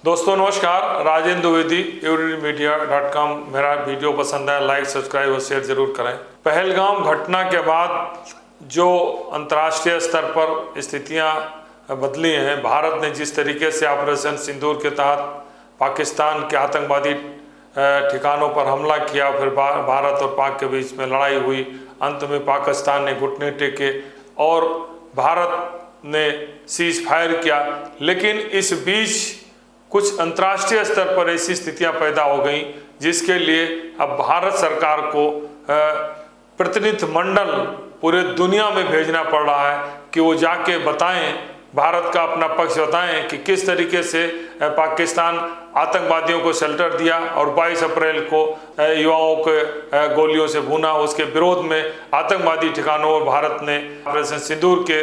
दोस्तों नमस्कार, राजेंद्र द्विवेदी EuriMedia.com। मेरा वीडियो पसंद है, लाइक सब्सक्राइब और शेयर जरूर करें। पहलगाम घटना के बाद जो अंतर्राष्ट्रीय स्तर पर स्थितियां बदली हैं, भारत ने जिस तरीके से ऑपरेशन सिंदूर के तहत पाकिस्तान के आतंकवादी ठिकानों पर हमला किया, फिर भारत और पाक के बीच में लड़ाई हुई, अंत में पाकिस्तान ने घुटने टेके और भारत ने सीज फायर किया। लेकिन इस बीच कुछ अंतर्राष्ट्रीय स्तर पर ऐसी स्थितियां पैदा हो गई जिसके लिए अब भारत सरकार को प्रतिनिधिमंडल पूरे दुनिया में भेजना पड़ रहा है कि वो जाके बताएं, भारत का अपना पक्ष बताएं कि किस तरीके से पाकिस्तान आतंकवादियों को शेल्टर दिया और 22 अप्रैल को युवाओं के गोलियों से भूना। उसके विरोध में आतंकवादी ठिकानों पर भारत ने ऑपरेशन सिंदूर के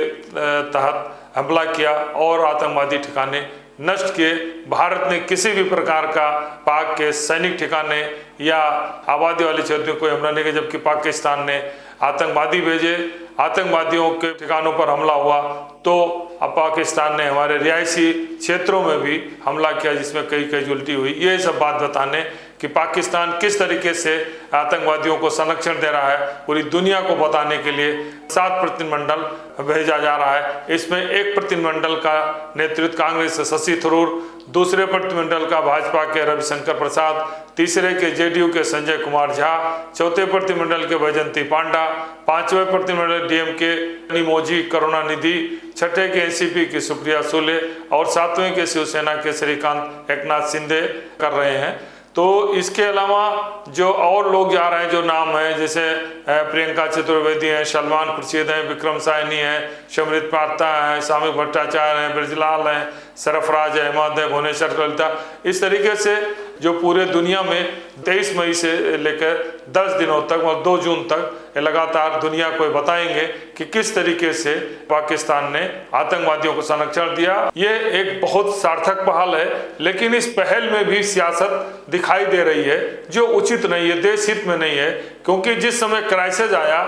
तहत हमला किया और आतंकवादी ठिकाने नष्ट किए। भारत ने किसी भी प्रकार का पाक के सैनिक ठिकाने या आबादी वाले क्षेत्रों को हमला नहीं किया, जबकि पाकिस्तान ने आतंकवादी भेजे, आतंकवादियों के ठिकानों पर हमला हुआ तो अब पाकिस्तान ने हमारे रिहायशी क्षेत्रों में भी हमला किया जिसमें कई कैजुअल्टी हुई। ये सब बात बताने कि पाकिस्तान किस तरीके से आतंकवादियों को संरक्षण दे रहा है, पूरी दुनिया को बताने के लिए 7 प्रतिनिधिमंडल भेजा जा रहा है। इसमें एक प्रतिनिधिमंडल का नेतृत्व कांग्रेस से शशि थरूर, दूसरे प्रतिनिधिमंडल का भाजपा के रविशंकर प्रसाद, तीसरे के जेडीयू के संजय कुमार झा, चौथे प्रतिनिधिमंडल के वैजयंती पांडा, पांचवें प्रतिनिधिमंडल डीएमके निमोजी करुणानिधि, छठे के एनसीपी की सुप्रिया सुले और सातवें के शिवसेना के श्रीकांत एकनाथ शिंदे कर रहे हैं। तो इसके अलावा जो और लोग जा रहे हैं, जो नाम है जैसे प्रियंका चतुर्वेदी हैं, सलमान खुर्शीद हैं, विक्रम साहनी हैं, समृत पात्रा हैं, सामिक भट्टाचार्य हैं, ब्रजलाल हैं, सरफराज अहमद है, भुवनेश्वर कलिता, इस तरीके से जो पूरे दुनिया में 23 मई से लेकर 10 दिनों तक मतलब 2 जून तक लगातार दुनिया को बताएंगे कि किस तरीके से पाकिस्तान ने आतंकवादियों को संरक्षण दिया। ये एक बहुत सार्थक पहल है, लेकिन इस पहल में भी सियासत दिखाई दे रही है जो उचित नहीं है, देश हित में नहीं है। क्योंकि जिस समय क्राइसिस आया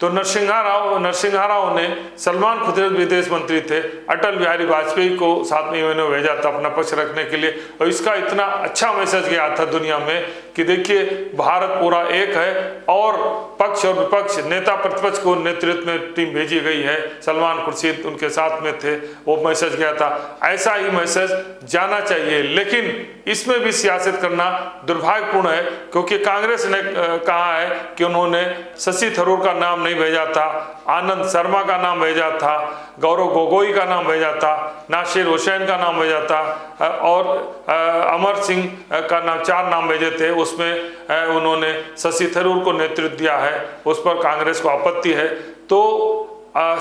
तो नरसिम्हा राव ने, सलमान खुर्शीद विदेश मंत्री थे, अटल बिहारी वाजपेयी को साथ में इन्होंने भेजा था अपना पक्ष रखने के लिए, और इसका इतना अच्छा मैसेज गया था दुनिया में कि देखिए भारत पूरा एक है और पक्ष और विपक्ष, नेता प्रतिपक्ष को नेतृत्व में टीम भेजी गई है, सलमान खुर्शीद उनके साथ में थे, वो मैसेज गया था। ऐसा ही मैसेज जाना चाहिए, लेकिन इसमें भी सियासत करना दुर्भाग्यपूर्ण है क्योंकि कांग्रेस ने कहा है कि उन्होंने शशि थरूर का नाम नहीं भेजा था, आनंद शर्मा का नाम भेजा था, गौरव गोगोई का नाम भेजा था, नासिर हुसैन का नाम भेजा था और अमर सिंह का नाम, 4 नाम भेजे थे। उसमें उन्होंने शशि थरूर को नेतृत्व दिया है, उस पर कांग्रेस को आपत्ति है। तो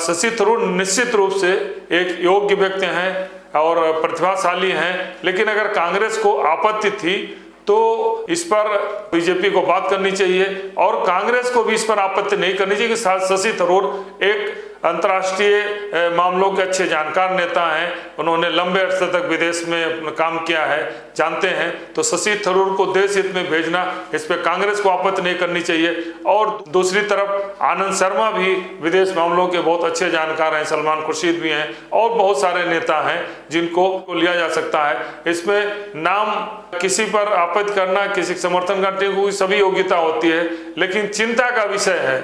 शशि थरूर निश्चित रूप से एक योग्य व्यक्ति हैं और प्रतिभाशाली हैं, लेकिन अगर कांग्रेस को आपत्ति थी तो इस पर बीजेपी को बात करनी चाहिए और कांग्रेस को भी इस पर आपत्ति नहीं करनी चाहिए कि शशि थरूर एक अंतर्राष्ट्रीय मामलों के अच्छे जानकार नेता हैं, उन्होंने लंबे अरसे तक विदेश में काम किया है, जानते हैं। तो शशि थरूर को देश हित में भेजना, इस पर कांग्रेस को आपत्ति नहीं करनी चाहिए। और दूसरी तरफ आनंद शर्मा भी विदेश मामलों के बहुत अच्छे जानकार हैं, सलमान खुर्शीद भी हैं और बहुत सारे नेता हैं जिनको लिया जा सकता है। इसमें नाम किसी पर आपत्ति करना, किसी समर्थन करने की सभी योग्यता होती है, लेकिन चिंता का विषय है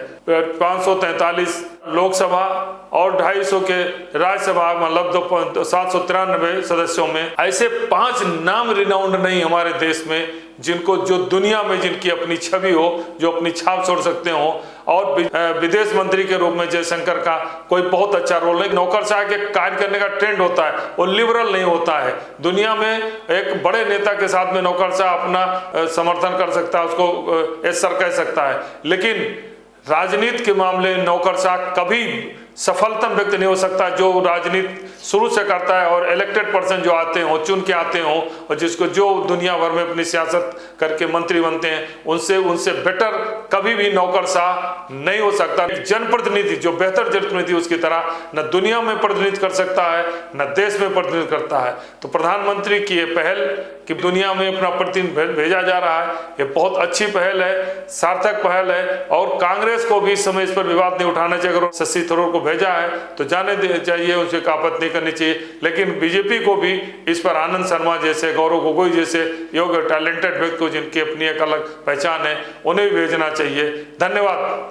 543 लोकसभा और 250 के राज्यसभा मतलब 793 सदस्यों में ऐसे 5 नाम रिनाउंड नहीं हमारे देश में जिनको, जो दुनिया में जिनकी अपनी छवि हो, जो अपनी छाप छोड़ सकते हो। और विदेश मंत्री के रूप में जयशंकर का कोई बहुत अच्छा रोल नहीं, नौकरशाह के कार्य करने का ट्रेंड होता है, वो लिबरल नहीं होता है। दुनिया में एक बड़े नेता के साथ में नौकरशाह अपना समर्थन कर सकता है, उसको सर कह सकता है, लेकिन राजनीति के मामले नौकरशाह कभी सफलतम व्यक्ति नहीं हो सकता जो राजनीति शुरू से करता है और इलेक्टेड पर्सन जो आते हो, चुन के आते हो और जिसको जो दुनिया भर में अपनी सियासत करके मंत्री बनते हैं, उनसे बेटर कभी भी नौकरशाह नहीं हो सकता। जनप्रतिनिधि जो बेहतर जनप्रतिनिधि उसकी तरह न दुनिया में प्रतिनिधित्व कर सकता है न देश में प्रतिनिधित्व करता है। तो प्रधानमंत्री की ये पहल कि दुनिया में अपना प्रतिनिधि भेजा जा रहा है, ये बहुत अच्छी पहल है, सार्थक पहल है और कांग्रेस को भी इस समय इस पर विवाद नहीं उठाना चाहिए। अगर शशि थरूर को भेजा है तो जाने चाहिए, उनसे आपत्ति नहीं करनी चाहिए, लेकिन बीजेपी को भी इस पर आनंद शर्मा जैसे, गौरव गोगोई जैसे योग्य टैलेंटेड व्यक्ति को जिनकी अपनी एक अलग पहचान है, उन्हें भी भेजना चाहिए। धन्यवाद।